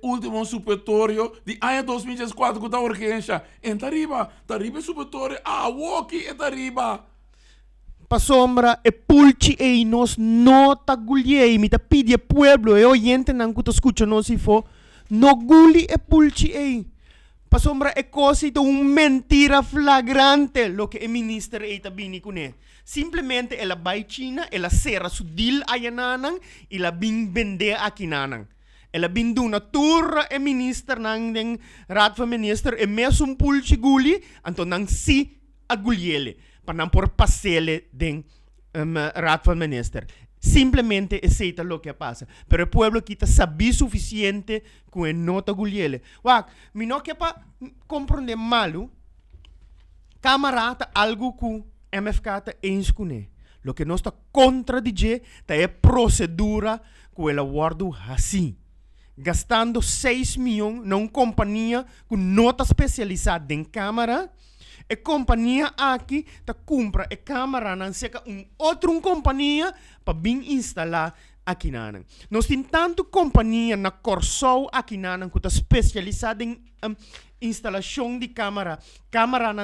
último supletorio de ano 2004 com a urgência, então arriba supletorio walkie e arriba. Pa sombra e pulci e nós nota gulhei, me pede o pueblo e oyente não que escuta nós se for, no guli e pulci e. Pa sombra é coisa de mentira flagrante lo que o ministro está bini com ele. Simplesmente ela vai China, ela serra su deal ayananang, ela bin vende aqui nanang. Ela bin do na tour e minister nang den raad van minister e mesmo pulci guli, anto nang si agulhele, para não por passele den raad van minister. Simplesmente aceita lo que passa. Pero o pueblo que sabe suficiente com a nota gulhele. Wak, mi no que pa compreender malo, camarada algo que MFK tá eens com ele. Lo que nós está contra de é procedura que ela guarda assim. Gastando 6 milhões numa companhia com nota especializada em câmara. A companhia aqui tá compra a câmera não seca outra companhia para bem instalar aqui na. Nós temos tanto companhia na Corsol aqui na que tá especializada em instalação de câmera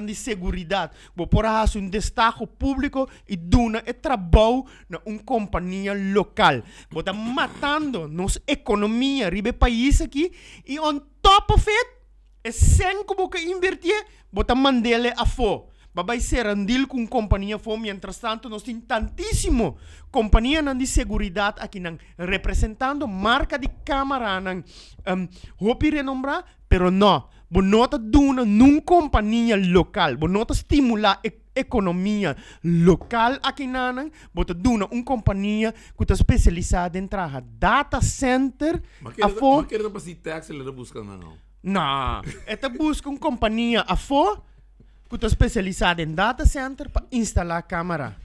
de segurança. Vou por isso destaque público e duna e trabalho na companhia local. Vou tá matando nossa economia ribe país aqui e on top of it e sem que você invertir, você mandele a fo. Vai ser um deal com companhia fo, mientras tanto, nós temos tantíssimo companhia de segurança aqui, representando marca de câmara, hopi renombrar, pero não. Você não está dando numa companhia local, você não está estimulando a economia local aqui, você está dando uma companhia que está especializada em trabalhar data center. Mas que era para si taxa, ele busca não? Não, esta busca uma companhia a fora que está especializada em data center para instalar câmera.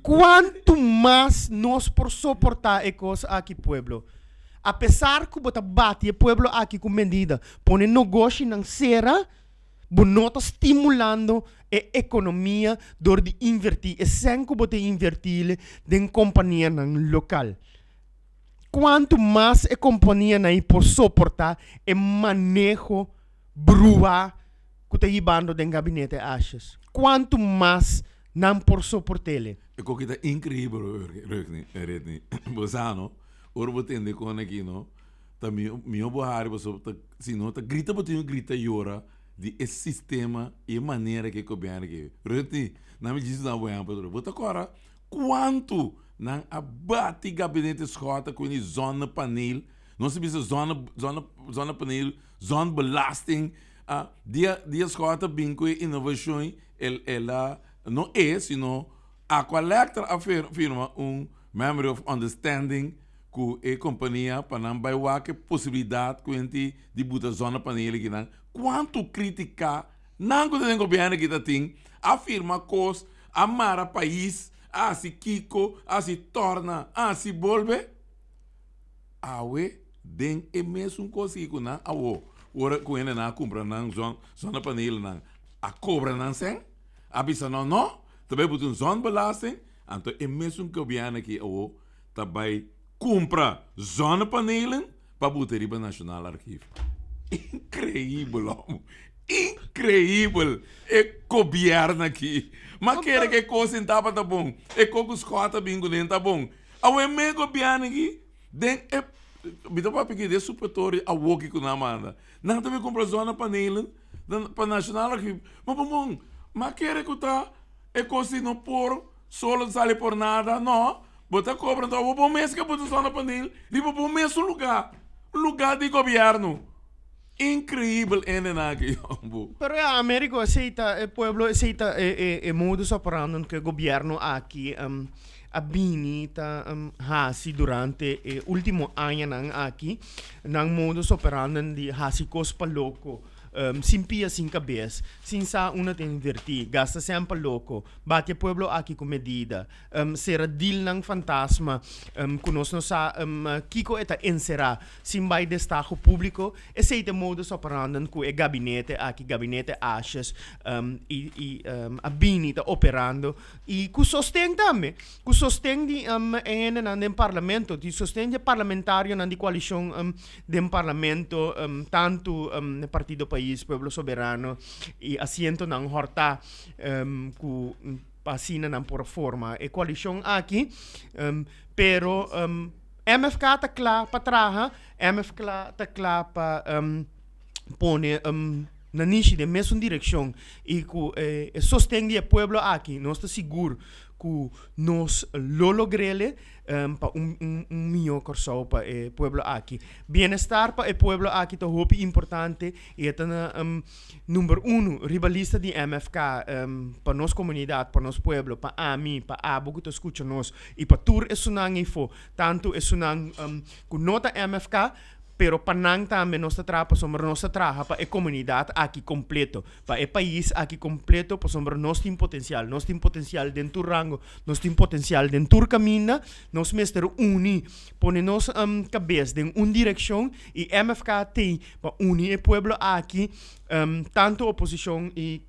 Quanto mais nós por suportar a coisa aqui, pueblo, apesar que você bate o pueblo aqui com medida, põe negócio na cera, você não está estimulando a economia door de invertir, e sem que você invertir em companhia local. Quanto mais a companhia aí por suportar o manejo brua que está llevando do gabinete achas. Quanto mais não por suportar ele. É que está incrível, Redni. Bozano, ora você entende com aqui, não? Também, meu Buhari, se não, grita, você grita e ora de esse sistema e maneira que o governo quer. Redni, não me diz não, você agora, quanto não abate gabinete escota com zona panel, não se precisa zona panel, zona belasting, dia escota bem com inovação, ela não é, sino a collector afirma memory of understanding com a companhia para não bailar que possibilidade com de botar zona panel aqui não. Quanto criticar, não quando tem governo que tem, afirma coisa, amar o país, se Kiko, se torna, se volve, den é mesmo coisa que não, ora com ele não compra não zona panel não, a cobra não sem, a bisa não, também botar zona belasting, então é mesmo que o governo aqui também compra zonnepanelen para Buteriba Nacional Arquivo. Incrível, homem. Incrível. É governo aqui. Mas quer que coisa não tá bom. É que os quatro bingo tá bom. Ao é meio governo aqui, den é me dá para pedir suportore a woki com na manda. Não também compra zona panela para nacional aqui. Mas bom, mas quer que tá é coisa não por solo sale por nada, não. Bota cobra então o bom mês que bota zona panela, liba bom mês lugar de governo. Incrível ainda aqui. Pero a América aceita, o pueblo aceita o modus operandi que o governo aqui abinita hasi durante o último ano nang aqui, nang modus operandi di hasi cos paloko. Sin pia, sin cabeça, sin sa una tem invertir, gasta sempre louco, bate pueblo aqui com medida, será deal ng fantasma, conosco sa kiko eta encerrar, sin vai destaco público, esse é o modus operandi com o gabinete aqui, gabinete achas, abinita operando, e com sostém também, com sostém de no parlamento, de sostém de parlamentário na coalição do parlamento, tanto no partido país Pueblo Soberano e asiento ng horta ku pasina ng por forma e coalition aqui pero MFK takla patraha MFK takla pa pone na niche de mesma direção e ku sostém de pueblo aqui nós está seguro que nós lo logrele para milhão corso para o pueblo aqui. Bem-estar para o pueblo aqui é muito importante e é número 1 rivalista de MFK para nossa comunidade, para nosso pueblo, para a mim, para a abo que escuta nós e para tur é sunang info, tanto é sunang com nota MFK pero panang também nossa trapa sobre nossa traha para a comunidade aqui completo, para o país aqui completo, para sobre nós tem potencial dentro do rango, nós tem potencial dentro do caminho, nós mestre uni, põe nós cabeça em uma direção e MFK tem para unir o pueblo aqui, tanto oposição e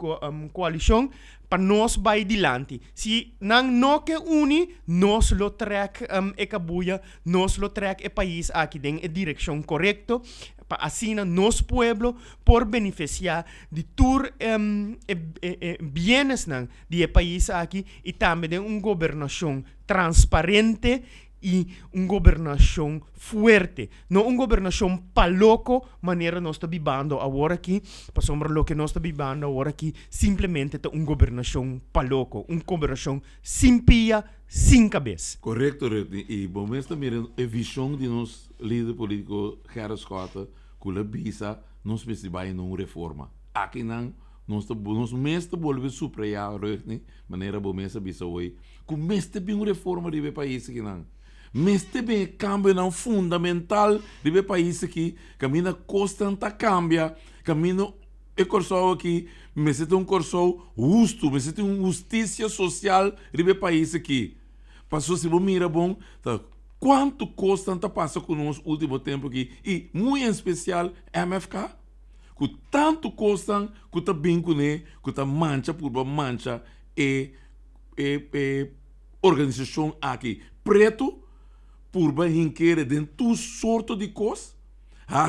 coalição, para nós vai dilante. Se não que uni, nós lo trek e cabuya, nós lo trek e país aqui em a direção correta, para assim nós pueblo por beneficiar de tur bienes de país aqui e também de uma governação transparente e uma governação forte, não uma governação paloco, maneira nós está vivendo agora aqui, para sombra lo que nós está vivendo agora aqui, simplesmente é uma governação paloco, uma governação sem pia, sem cabeça. Correto, e bom mesmo também a visão de nós líder político Gerard Scott, que a visa nós precisamos de uma reforma. Aqui não nós mesmo volvemos supraiar de maneira bom mesmo visa hoje, que mesmo tem uma reforma de país aqui não. Mas também cambio não fundamental de país aqui, caminho constante cambia, caminho é corso aqui, mas tem um corso justo, mas tem uma justiça social de país aqui. Passou se você mira bom, tá, quanto constante passa conosco no último tempo aqui e muito em especial MFK, que tanto constante que tá bem com ele, que tá mancha por mancha organização aqui preto por bem dentro tu sorte de coisa,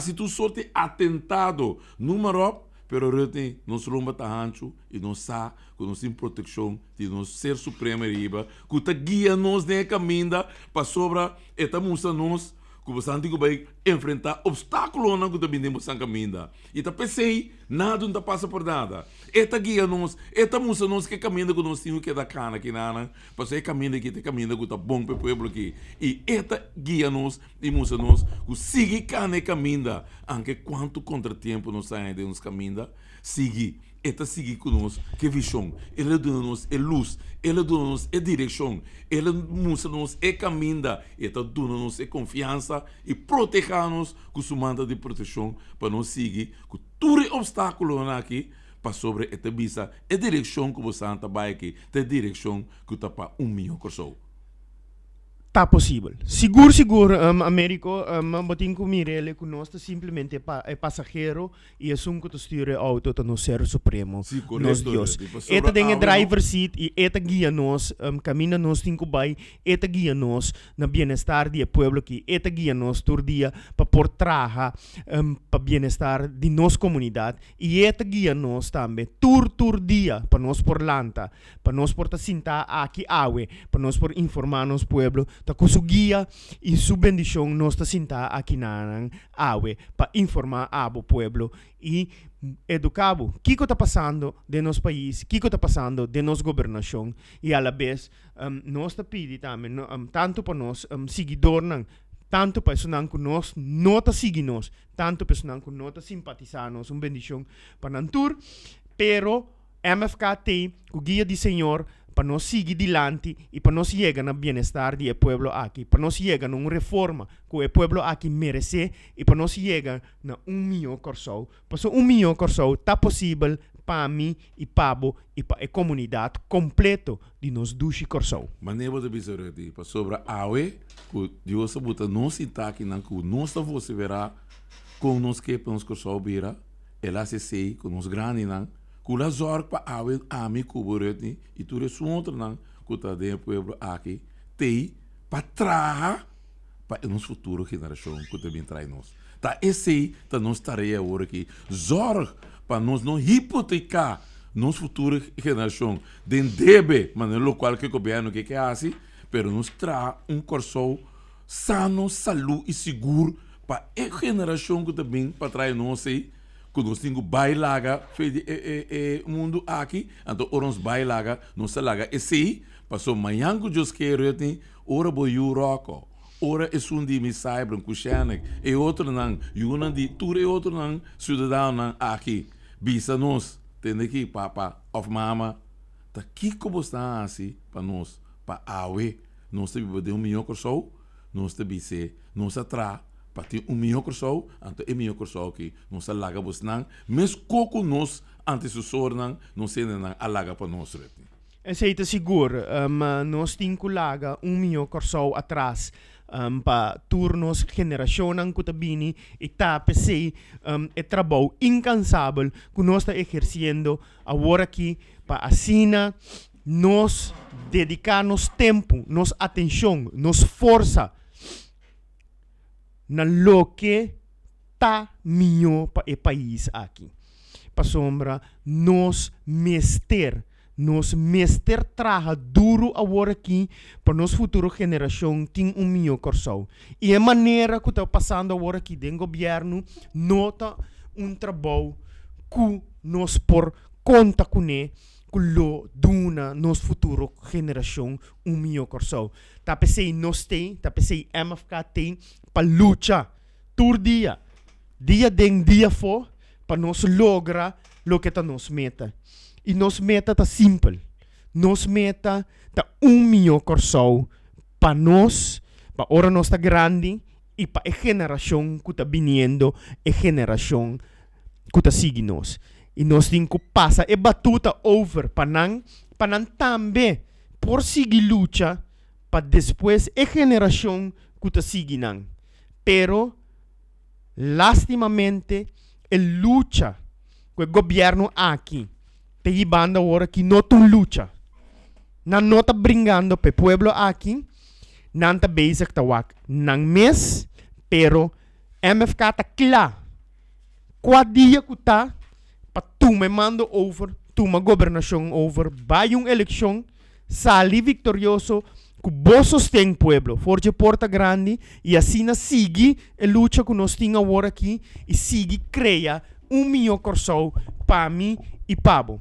se tu sorte atentado número, pero rete nós rumba ta hancho e nós sa com nós em proteção de nós ser supremo riba, que ta guia nós de caminho para sobra eta musa nós que você antigo vai enfrentar obstáculos não que também temos em caminho. E tá pensei nada não passa por nada. Eta guia nós, eta musa nós que caminho que nós temos que dar cana aqui nana, para ser caminho que tá bom para o povo aqui. E eta guia nós e musa nós que sigue cana caminho, anche quanto contratempo nós saímos de uns caminhos, sigue. Eta sigue conosco, que visão, ele dá-nos a luz, ele dá-nos a direção, ele mostra-nos a caminho, ele dá-nos a confiança e protege-nos com sua manda de proteção para nós seguir com todo obstáculo aqui, para sobre esta visa, a direção que você está aqui, a direção que está para milhão de pessoas. Tá possível. Seguro, Américo, botin com Mirele, que nós simplesmente é passageiro e é um que te styra auto, no ser supremo, Sim, nos correto, Deus. tipo, Eta tem sobre driver seat e eta guia nós, camina nós tinco bai, eta guia nós na bem-estar do pueblo aqui, eta guia nós todo dia para por traja, para bem-estar de nossa comunidade e eta guia nós também, tur dia, para nós por lanta, para nós por ta sinta aqui awe, para nós por informar nos pueblo, ta com su guia e su bendição nós ta sinta aqui na awe, para informar abo pueblo e educabo o que está passando de nosso país, o que está passando de nossa governação e a la vez nós está pedindo também tanto para nós seguidor tanto para isso que nós não está seguindo nós, tanto para isso que nós está simpatizando nós, bendição para nantur, pero MFK tem o guia do Senhor para nós seguir adiante e para nós chegar no bem-estar do pueblo aqui, para nós chegar a uma reforma que o pueblo aqui merece e para nós chegar a milhão corso. Porque milhão corso está possível para mim e para a comunidade completa de nós duas corso. Mas nem vou dizer para sobre a AUE, que Deus sabuta não se está aqui, não que nós você verá com nós que para nós corso vira, ela se sei com nós grande não. Kula zorg pa awe ami kubureti e tu resuontra nan kuta de pueblo aqui tei pa traha pa nos futuro geração kuta bem trai nos. Ta esse ta nos tarefa agora aqui zorg pa nos não hipotecar nos futuro geração den debe manelo qual que governo que assim, pero nos tra corso sano, saúde e seguro pa a geração que também pa trai nos sei quando nós temos bailaga o mundo aqui, então oramos bailaga, nós laga esse passou manhã que Deus quer tem ora boiu roco, ora é sundi me sai branco chanek e outro não, uma de tudo e outro não, cidadão não aqui, bisa nós tem aqui papa of mama, tá que como está assim para nós, para awe, nós temos de milhão corso, nós temos ser, nós atrás para ter milhão corso, então milhão corso aqui, nós alaga bos não, mas coco nós antecessor não sei não alaga para nós rete. Esse é seguro, nós temos que laga milhão corso atrás para turnos geração que tabini e tá PC é trabalho incansável que nós está exercendo agora aqui para assina nós dedicar nos tempo, nos atenção, nos força na lo que tá melhor para o país aqui. Para sombra, nos mester trabalha duro agora aqui para nossa futura geração ter melhor corso. E a maneira que está passando agora aqui dentro do governo, nota trabalho que nós por conta com ele, que lo duna nossa futura geração melhor corso. Tá pensei nós tem, tá pensei MFK tem para lutar todo dia dia for para nós lograr o que está nos meta. E nos meta tá simples. Nos meta tá milhão corso para nós, para ora nós tá grande e para a geração que está vindo, a geração que está seguindo nós. E nós temos que passar a batuta over para não também por seguir luta para depois a geração que está seguindo. Pero, lastimamente, a luta que o governo aqui está llevando agora que não tem luta. Não está brincando para o povo aqui, não está basic não mês, pero MFK está claro. Qual dia que está para tu me mando over, tu me governação over, vai uma eleição, sali vitorioso, que vos sostém o pueblo, forte porta grande, e assim sigue a luta que nós temos agora aqui, e sigue cria milhão corso para mim e para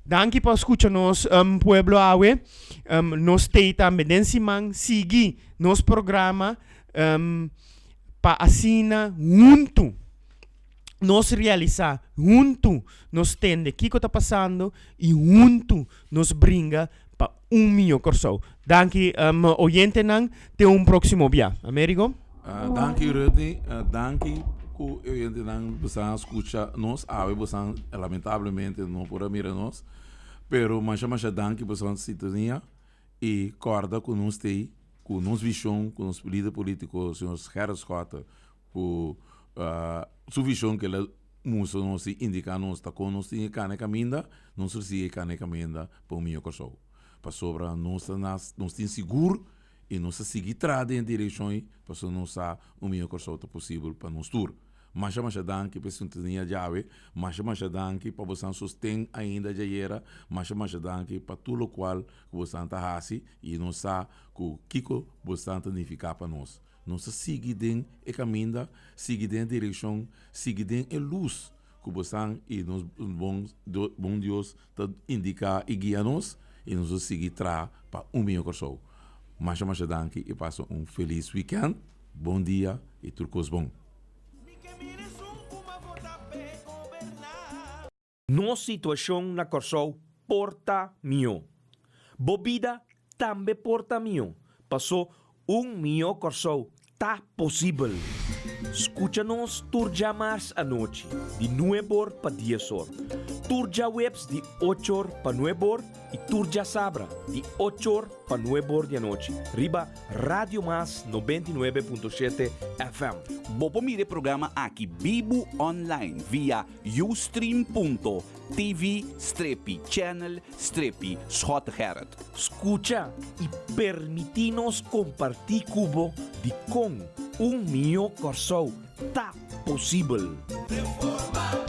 Danke por escutar-nos, pueblo awe, nós temos também nesse man, sigue nosso programa, para assinar junto, nós realizar junto, nós tende o que está passando, e junto nos brinca para milhão corso. Danke, oyente nang, te próximo dia. Américo? Danke, Rodney. Danke, que oyente nang, você escuta nos, você lamentavelmente não pode mirar nos, pero mas danke por sua sintonia e corda que nós tem, com nossa visão, com nosso líder político, o senhor Gerard Schotten, com sua visão que ele musa nos indica nos está com nos tinha cane caminda, nos recebe cane caminda para o meu coração. Para sobra nos tem seguro e nos seguir trade em direção para nos o meu coração está possível para nos tour. Mas danke para sintonia jave, mas danke para você sustém ainda já era, mas danke para tudo o qual você está hasi e nos sa que kiko você está nificar para nós. Nós seguir den e caminho, seguir den direção, seguir den e luz que você e nos bom Deus tá indicar e guia nós e nos seguir para meu coração. Mas danke e passa feliz weekend, bom dia e turcos bom. Nossa situação na Corsou porta mio. Bobida também porta mio. Passou mio Corsou tá possível. Escucha-nos turja mais à noite, de 9 para 10 horas. Turja webs de 8 horas para 9 horas e turja sabra de 8 horas para 9 horas da noite. Riba Radio Mas 99.7 FM. Bopo mire programa aqui Bibo Online via ustream.tv/channel/Schottenheret. Escucha e permite-nos compartilhar cubo de com mio Corsou tá possível. Reforma